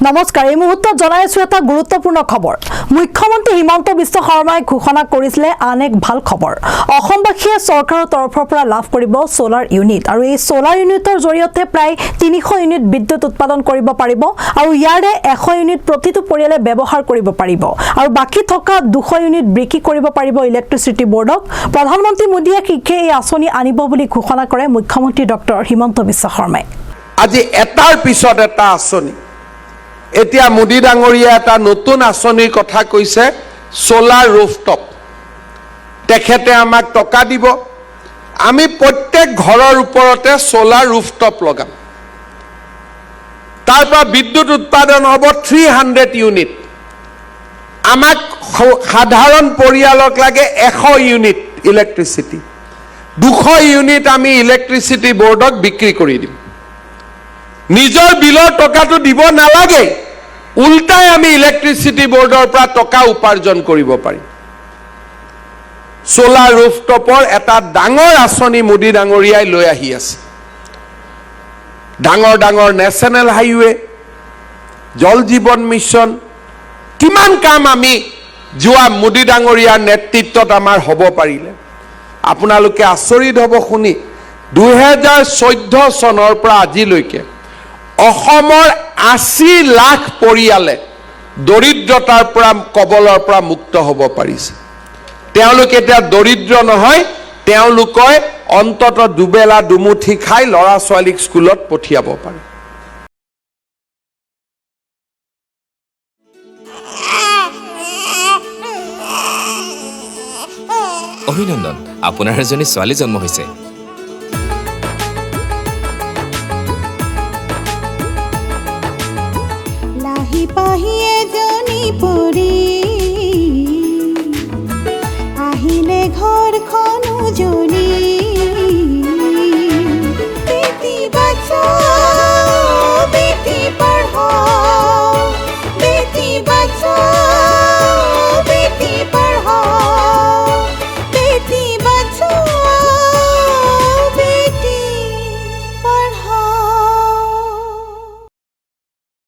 নমস্কাৰ এই মুহূৰ্তত জনাইছো এটা গুৰুত্বপূৰ্ণ খবৰ মুখ্যমন্ত্ৰী হিমন্ত বিশ্ব শৰ্মাই ঘোষণা কৰিছিলে আন এক ভাল খবৰ অসমবাসীয়ে চৰকাৰৰ তৰফৰ পৰা লাভ কৰিব সোলাৰ ইউনিট আৰু এই সোলাৰ ইউনিটৰ জৰিয়তে প্ৰায় 300 ইউনিট বিদ্যুৎ উৎপাদন কৰিব পাৰিব আৰু ইয়াৰে 100 ইউনিট প্ৰতিটো পৰিয়ালে ব্যৱহাৰ কৰিব পাৰিব আৰু বাকি থকা 200 ইউনিট বিক্ৰী কৰিব পাৰিব ইলেক্ট্ৰিচিটি বৰ্ডক প্ৰধানমন্ত্ৰী মোদীয়ে শীঘ্ৰে এই আঁচনি আনিব বুলি ঘোষণা কৰে মুখ্যমন্ত্ৰী ডক্টৰ হিমন্ত বিশ্ব শৰ্মাই আজি এটাৰ পিছত এটা আঁচনি এতিয়া মোদী ডাঙৰীয়া এটা নতুন আঁচনিৰ কথা কৈছে সোলাৰ ৰুফটপ তেখেতে আমাক টকা দিব আমি প্ৰত্যেক ঘৰৰ ওপৰতে সোলাৰ ৰুফটপ লগাম তাৰ পৰা বিদ্যুৎ উৎপাদন হ'ব 300 ইউনিট আমাক সাধাৰণ পৰিয়ালক লাগে 100 ইউনিট ইলেক্ট্ৰিচিটি 200 ইউনিট আমি ইলেক্ট্ৰিচিটি বৰ্ডক বিক্ৰী কৰি দিম নিজৰ বিলৰ টকাটো দিব নালাগে উল্টাই আমি ইলেক্ট্ৰিচিটি বৰ্ডৰ পৰা টকা উপাৰ্জন কৰিব পাৰিম সোলাৰ ৰুফটপৰ এটা ডাঙৰ আঁচনি মোদী ডাঙৰীয়াই লৈ আহি আছে ডাঙৰ ডাঙৰ নেশ্যনেল হাইৱে জল জীৱন মিছন কিমান কাম আমি যোৱা মোদী ডাঙৰীয়াৰ নেতৃত্বত আমাৰ হ'ব পাৰিলে আপোনালোকে আচৰিত হ'ব শুনি 2014 চনৰ পৰা আজিলৈকে অসমৰ 80 লাখ পৰিয়ালে দৰিদ্ৰতাৰ পৰা কবলৰ পৰা মুক্ত হ'ব পাৰিছে তেওঁলোকে এতিয়া দৰিদ্ৰ নহয় তেওঁলোকে অন্তত দুবেলা দুমুঠি খাই লৰা ছোৱালীক স্কুলত পঠিয়াব পাৰে অভিনন্দন আপোনাৰ এজনী ছোৱালী জন্ম হৈছে পাহিয়ে জনি পৰি আহিলে ঘৰখন উজলি